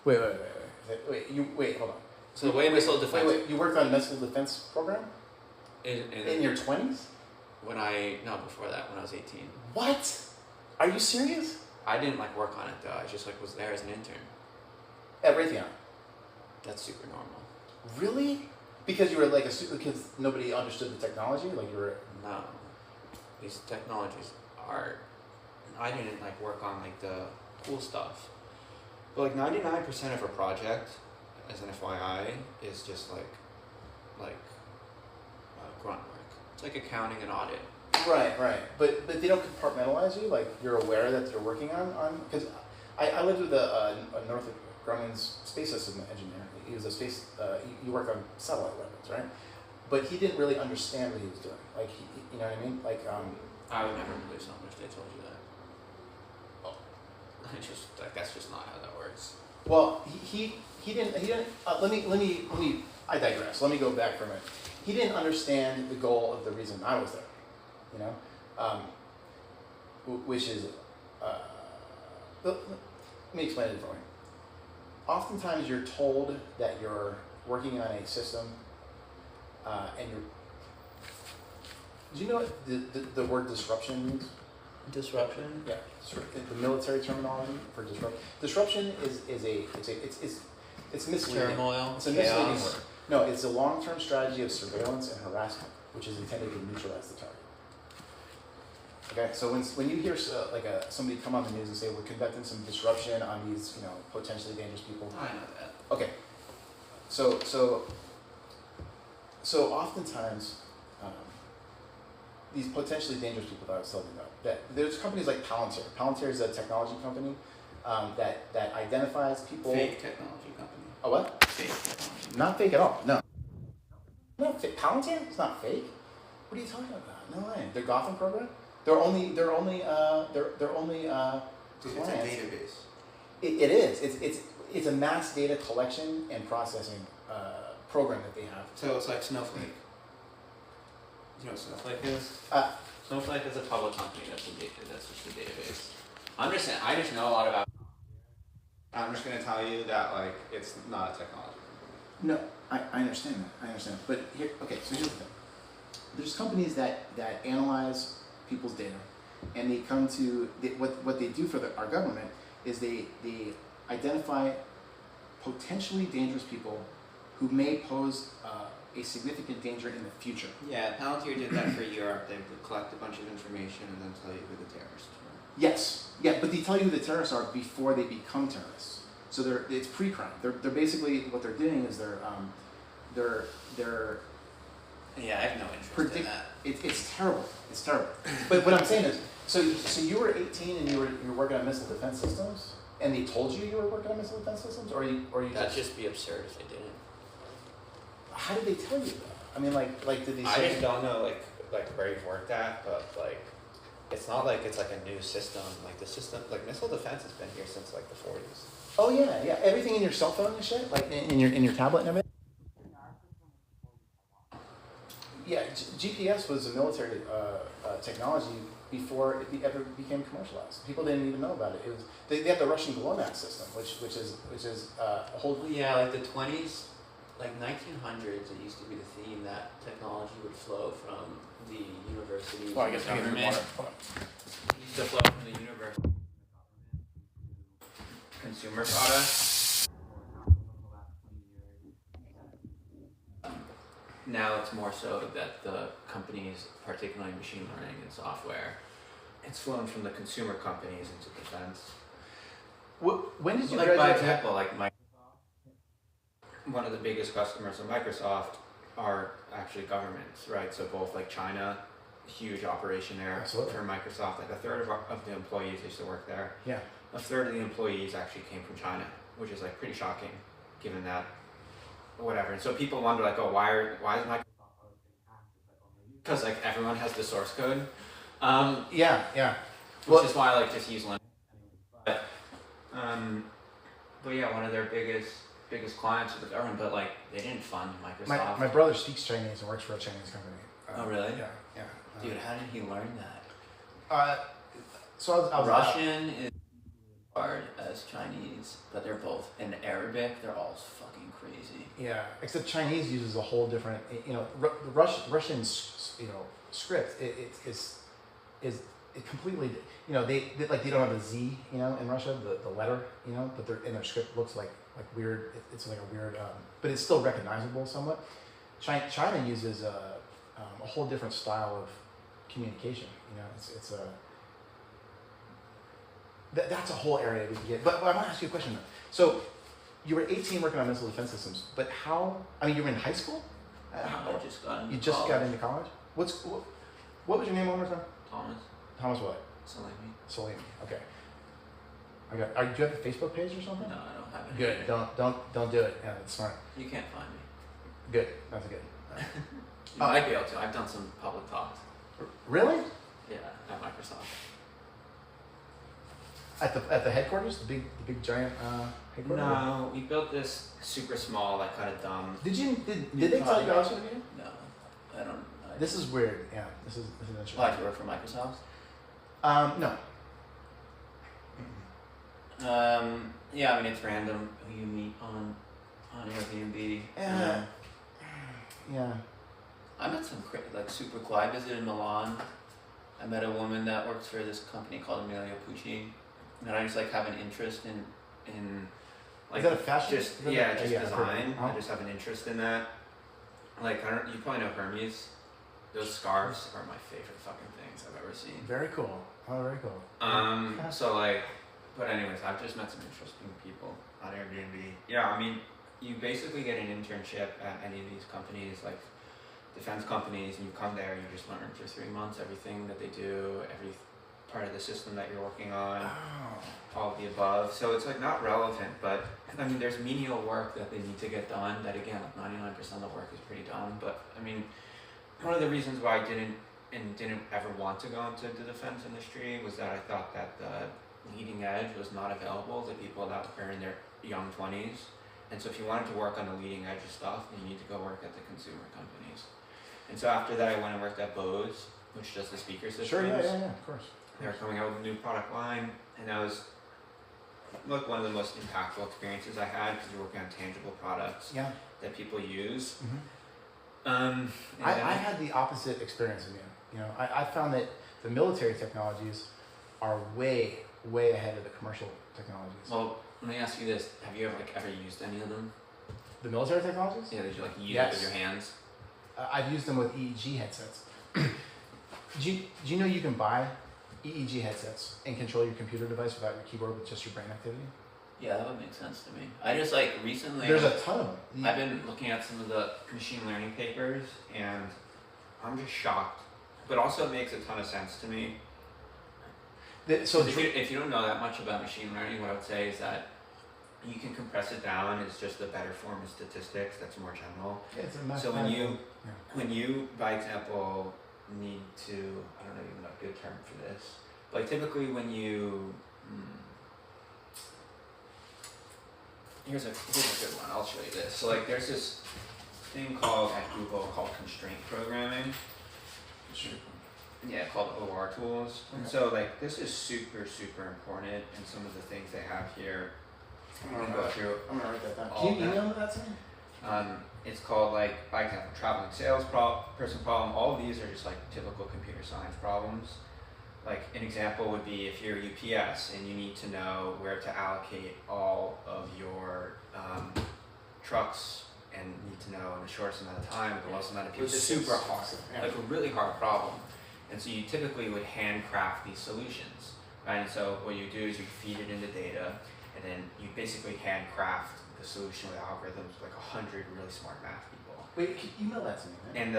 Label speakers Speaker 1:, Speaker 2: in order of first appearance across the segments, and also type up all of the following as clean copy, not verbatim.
Speaker 1: Hold on.
Speaker 2: So the way missile defense.
Speaker 1: You worked on missile defense program in your 20s?
Speaker 2: Before that, when I was 18.
Speaker 1: What? Are you serious?
Speaker 2: I didn't like work on it though. I just like was there as an intern.
Speaker 1: At Raytheon?
Speaker 2: That's super normal.
Speaker 1: Really? Because you were like because nobody understood the technology? Like you were...
Speaker 2: No. These technologies are... I didn't like work on like the cool stuff. But like 99% of a project, as an FYI, is just like grunt work. It's like accounting and audit.
Speaker 1: Right. But they don't compartmentalize you? Like you're aware that you're working on... Because I lived with a Northrop Grumman's space system engineer. He was a space... he worked on satellite weapons, right? But he didn't really understand what he was doing. Like, you know what I mean? Like,
Speaker 2: I would never believe something if they told you that. Oh. That's just not how that works.
Speaker 1: Well, he didn't, let me, I digress. Let me go back for a minute. He didn't understand the goal of the reason I was there, you know? Which is, let me explain it for you. Oftentimes you're told that you're working on a system, and you're, do you know what the word disruption means?
Speaker 2: Disruption?
Speaker 1: Yeah, the military terminology for disruption. Disruption it's misleading.
Speaker 2: Turmoil,
Speaker 1: it's a misleading word. No, it's a long-term strategy of surveillance and harassment, which is intended to neutralize the target. Okay, so when you hear somebody come on the news and say we're conducting some disruption on these potentially dangerous people.
Speaker 2: I know that.
Speaker 1: Okay, so oftentimes these potentially dangerous people that I was telling you about, that there's companies like Palantir. Palantir is a technology company that identifies people.
Speaker 2: Fake technology company.
Speaker 1: A what?
Speaker 2: Fake technology.
Speaker 1: Not fake at all. No. Not fake. Palantir? It's not fake. What are you talking about? No way. Their Gotham program? They're only.
Speaker 2: Dude, it's a database.
Speaker 1: It is. It's a mass data collection and processing program that they have.
Speaker 2: So it's like Snowflake. You know what Snowflake is? Snowflake is a public company that's just a database. I just know a lot about. I'm just gonna tell you that like it's not a technology.
Speaker 1: No, I understand that. I understand. But here, okay. So here's the thing. There's companies that analyze people's data, and they come to what they do for our government is they identify potentially dangerous people who may pose a significant danger in the future.
Speaker 2: Yeah, Palantir did that for Europe. They would collect a bunch of information and then tell you who the terrorists were.
Speaker 1: Yes, yeah, but they tell you who the terrorists are before they become terrorists. So it's pre-crime. They're basically what they're doing is they're
Speaker 2: Yeah, I have no interest in that.
Speaker 1: It's terrible. It's terrible. But what I'm saying is, so you were 18 and you were working on missile defense systems, and they told you were working on missile defense systems, or you
Speaker 2: That'd just be absurd if they didn't.
Speaker 1: How did they tell you that? I mean, like did they say?
Speaker 2: I just don't know like where you've worked at, but like it's not like it's like a new system. Like the system, like missile defense has been here since like the 40s.
Speaker 1: Oh yeah. Everything in your cell phone and shit, like in your tablet and everything. Yeah, GPS was a military technology before it ever became commercialized. People didn't even know about it. It was they had the Russian GLONASS system, which is a whole.
Speaker 2: Yeah, like the 20s, like 1900s. It used to be the theme that technology would flow from the university.
Speaker 1: Well, I guess
Speaker 2: government. It used to flow from the university consumer products. Now it's more so that the companies, particularly machine learning and software, it's flown from the consumer companies into defense.
Speaker 1: When did you
Speaker 2: like
Speaker 1: graduate?
Speaker 2: by example, like one of the biggest customers of Microsoft are actually governments, right? So both like China, huge operation there.
Speaker 1: Absolutely.
Speaker 2: For Microsoft. Like a third of the employees used to work there.
Speaker 1: Yeah.
Speaker 2: A third of the employees actually came from China, which is like pretty shocking, given that. Whatever, and so people wonder like, oh, why is Microsoft? Because like everyone has the source code.
Speaker 1: Yeah.
Speaker 2: Which is why I like just use Linux. But yeah, one of their biggest clients was the government, but like they didn't fund Microsoft.
Speaker 1: My brother speaks Chinese and works for a Chinese company.
Speaker 2: Oh really?
Speaker 1: Yeah.
Speaker 2: Dude, how did he learn that?
Speaker 1: So I was
Speaker 2: Russian is hard as alias Chinese, but they're both in Arabic. They're all fucking crazy.
Speaker 1: Yeah, except Chinese uses a whole different, the Russian, script. Is completely, they don't have a Z, in Russia, the letter, but their script looks like weird. It's like a weird, but it's still recognizable somewhat. China uses a whole different style of communication. It's a that's a whole area we can get. But I want to ask you a question though. So you were 18 working on missile defense systems, but how? I mean, you were in high school.
Speaker 2: I just got into
Speaker 1: You just
Speaker 2: college.
Speaker 1: got into college. What was your name one more time?
Speaker 2: Thomas
Speaker 1: Thomas what?
Speaker 2: Salimi.
Speaker 1: Salimi. Okay. Do you have a Facebook page or something?
Speaker 2: No, I don't have it.
Speaker 1: Good. Don't do it. Yeah, that's smart.
Speaker 2: You can't find me.
Speaker 1: Good. That's good.
Speaker 2: You might be able to. I've done some public talks.
Speaker 1: Really?
Speaker 2: Yeah, at Microsoft.
Speaker 1: At the headquarters, the big giant headquarters.
Speaker 2: No, we built this super small, like kind of dumb.
Speaker 1: Did they tell you also?
Speaker 2: No, I don't.
Speaker 1: This is weird. Yeah, this is interesting.
Speaker 2: Why, do you work for Microsoft?
Speaker 1: No.
Speaker 2: Yeah, I mean it's random who you meet on Airbnb.
Speaker 1: Yeah. Yeah.
Speaker 2: I met some super cool. I visited Milan. I met a woman that works for this company called Emilio Pucci, and I just have an interest in
Speaker 1: Is that a fashion?
Speaker 2: Just design. I just have an interest in that. You probably know Hermes. Those scarves are my favorite fucking things I've ever seen.
Speaker 1: Very cool. Oh, very cool.
Speaker 2: But anyways, I've just met some interesting people on Airbnb. Yeah, I mean, you basically get an internship at any of these companies, like defense companies, and you come there, you just learn for 3 months everything that they do, every part of the system that you're working on, all of the above. So it's not relevant, but I mean, there's menial work that they need to get done that again, 99% of the work is pretty done. But I mean, one of the reasons why I didn't ever want to go into the defense industry was that I thought that the leading edge was not available to people that are in their young 20s. And so if you wanted to work on the leading edge of stuff, then you need to go work at the consumer companies. And so after that, I went and worked at Bose, which does the speaker systems.
Speaker 1: Sure, yeah, of course.
Speaker 2: They were coming out with a new product line, and that was one of the most impactful experiences I had because you're working on tangible products that people use.
Speaker 1: Mm-hmm. I had the opposite experience of you. I found that the military technologies are way ahead of the commercial technologies.
Speaker 2: Well, let me ask you this: have you ever used any of them?
Speaker 1: The military technologies?
Speaker 2: Yeah, did you use it with your hands?
Speaker 1: I've used them with EEG headsets. Do you know you can buy EEG headsets and control your computer device without your keyboard with just your brain activity?
Speaker 2: Yeah, that would make sense to me. I just recently.
Speaker 1: There's a ton of them.
Speaker 2: I've been looking at some of the machine learning papers, and I'm just shocked. But also, it makes a ton of sense to me. So if you don't know that much about machine learning, what I would say is that you can compress it down as just a better form of statistics that's more general.
Speaker 1: Yeah, it's a
Speaker 2: so when you, by example, need to, I don't know even a good term for this, but typically when you, here's a good one, I'll show you this. So there's this thing at Google called constraint programming.
Speaker 1: Sure.
Speaker 2: Yeah, called OR tools. And so this is super important, and some of the things they have here.
Speaker 1: I'm gonna write that down.
Speaker 2: Can
Speaker 1: you email that to me? It's
Speaker 2: called by example, traveling sales person problem. All of these are just typical computer science problems. An example would be if you're UPS and you need to know where to allocate all of your trucks and need to know in the shortest amount of time with the lowest amount of people. It's super hard, a really hard problem. And so you typically would handcraft these solutions, right? And so what you do is you feed it into data, and then you basically handcraft the solution with algorithms with 100 really smart math people.
Speaker 1: Wait, can you email that to me?
Speaker 2: Man?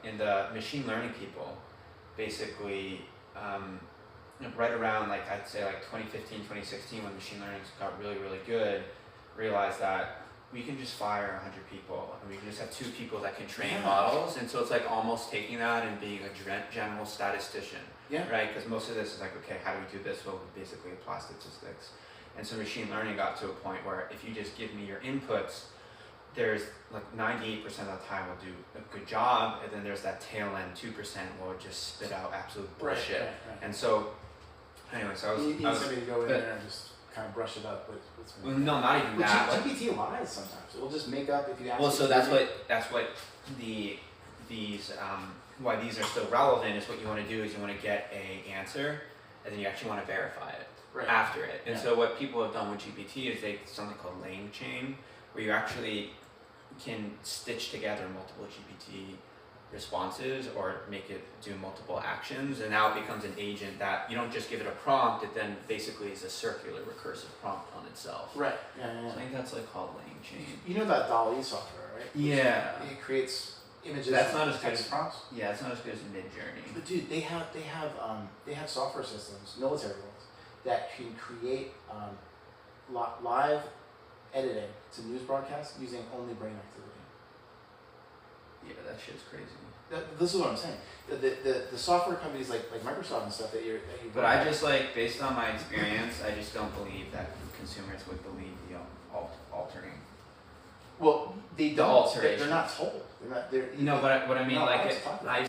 Speaker 2: And the machine learning people basically right around I'd say 2015, 2016 when machine learning got really good, realized that we can just fire 100 people and we can just have 2 people that can train models. And so it's almost taking that and being a general statistician, right? Because most of this is okay, how do we do this? Well, we basically apply statistics. And so machine learning got to a point where if you just give me your inputs, there's 98% of the time will do a good job, and then there's that tail end 2% will just spit out absolute bullshit.
Speaker 1: Right.
Speaker 2: And so, anyway, so I was
Speaker 1: somebody to go in there and just kind of brush it up with.
Speaker 2: Well, no, not even that.
Speaker 1: GPT lies sometimes. It will just make up if you ask.
Speaker 2: Well, so that's what why these are so relevant is what you want to do is you want to get a answer, and then you actually want to verify it after it. And so what people have done with GPT is they something called lane chain, where you actually can stitch together multiple GPT responses or make it do multiple actions, and now it becomes an agent that you don't just give it a prompt, it then basically is a circular recursive prompt on itself.
Speaker 1: Right. Yeah.
Speaker 2: So I think that's like called lane chain.
Speaker 1: You know about DALL-E software, right?
Speaker 2: Yeah.
Speaker 1: It creates images.
Speaker 2: That's not as good
Speaker 1: as prompts.
Speaker 2: Yeah, it's not as good as Midjourney.
Speaker 1: But dude, they have software systems, military ones, that can create live editing to news broadcasts using only brain activity.
Speaker 2: Yeah, that shit's crazy.
Speaker 1: This is what I'm saying. The software companies like Microsoft and stuff that you.
Speaker 2: But I just based on my experience, I just don't believe that consumers would believe the altering.
Speaker 1: Well, they don't.
Speaker 2: Alteration.
Speaker 1: They're not told. They're not. They're.
Speaker 2: No, but what I mean, I've seen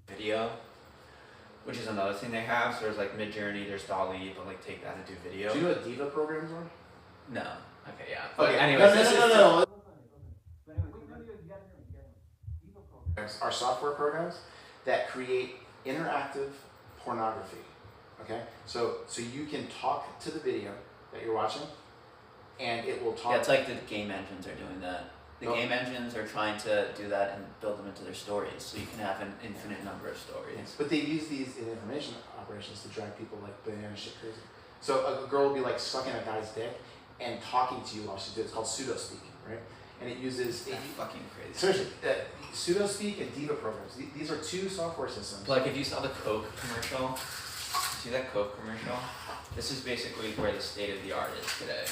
Speaker 2: video, which is another thing they have. So there's like Midjourney, there's DALL-E, but like take that and do video.
Speaker 1: Do you know what Diva programs are?
Speaker 2: No. Okay, yeah.
Speaker 1: But
Speaker 2: okay. Anyways,
Speaker 1: no. Are software programs that create interactive pornography. Okay, so you can talk to the video that you're watching, and it will talk.
Speaker 2: Yeah, it's like the game engines are doing that. The game engines are trying to do that and build them into their stories, so you can have an infinite number of stories.
Speaker 1: Yes. But they use these in information operations to drive people like banana shit crazy. So a girl will be like sucking a guy's dick and talking to you while she's doing it. It's called pseudo speak, right? And it uses
Speaker 2: That's fucking crazy.
Speaker 1: Seriously, pseudo speak and Diva programs. These are two software systems.
Speaker 2: Like if you saw the Coke commercial, see that Coke commercial? This is basically where the state of the art is today.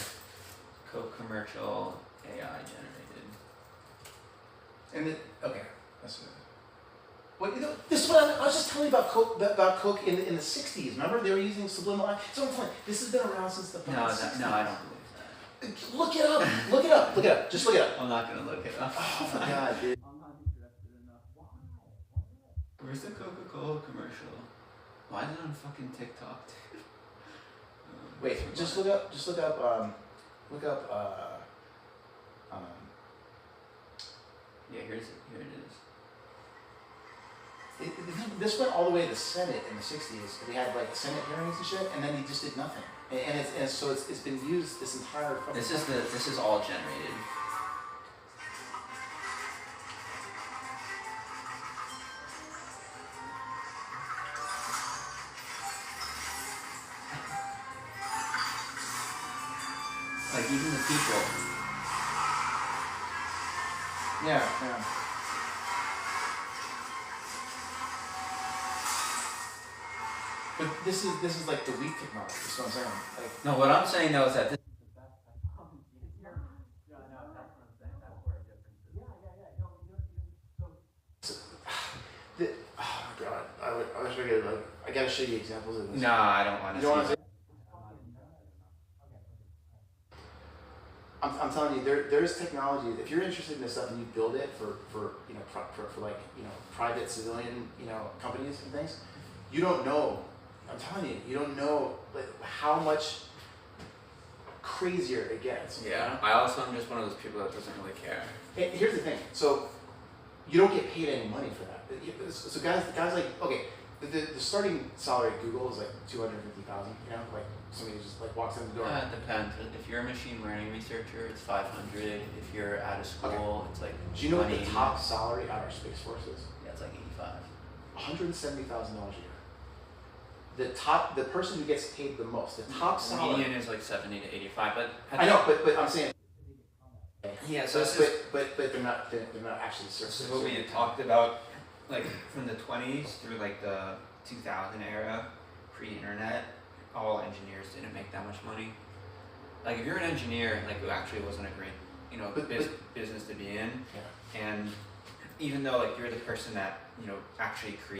Speaker 2: Coke commercial, AI generated.
Speaker 1: And okay, that's good. Well, this is what I was just telling you about Coke in the 60s. Remember they were using subliminal. So I'm telling you, this has been around since the 60s.
Speaker 2: No, I don't believe that.
Speaker 1: Look it up. Look it up. Just look it up.
Speaker 2: I'm not gonna look it up.
Speaker 1: Oh my god, dude.
Speaker 2: I'm not interested enough. Why? Where's the Coca-Cola commercial? Why is it on fucking TikTok, dude?
Speaker 1: Wait, just look up.
Speaker 2: Yeah, here it is.
Speaker 1: This went all the way to the Senate in the 60s. They had like Senate hearings and shit, and then he just did nothing. And so it's been used this entire.
Speaker 2: This is all generated. Like even the people.
Speaker 1: Yeah. But this is like the weak technology. That's what I'm saying. Like,
Speaker 2: no, what I'm saying though is that this is the best technology. Yeah, no, that's what I'm saying. That's where it difference is.
Speaker 1: Oh my god, I wish I could. I gotta show you examples of this.
Speaker 2: No, I don't want to.
Speaker 1: You don't want to see? I'm telling you, there's technology. If you're interested in this stuff and you build it for like private civilian companies and things, you don't know. I'm telling you, you don't know like how much crazier it gets.
Speaker 2: Yeah, I also am just one of those people that doesn't really care.
Speaker 1: And here's the thing. So you don't get paid any money for that. So guys like the starting salary at Google is like $250,000. Like somebody just like walks in the door.
Speaker 2: It depends. If you're a machine learning researcher, it's 500. If you're out of school, it's like.
Speaker 1: Do you know what the top salary at our Space Force is?
Speaker 2: Yeah, it's like 85.
Speaker 1: $170,000 a year. The person who gets paid the most, the top salary.
Speaker 2: Median is like 70 to 85, but.
Speaker 1: I know, but I'm saying.
Speaker 2: Yeah, so
Speaker 1: but they're not actually certain.
Speaker 2: This is what we had talked about, like from the 20s through like the 2000 era, pre-internet. All engineers didn't make that much money. Like if you're an engineer, like who actually wasn't a great, business to be in, and even though like you're the person that actually creates.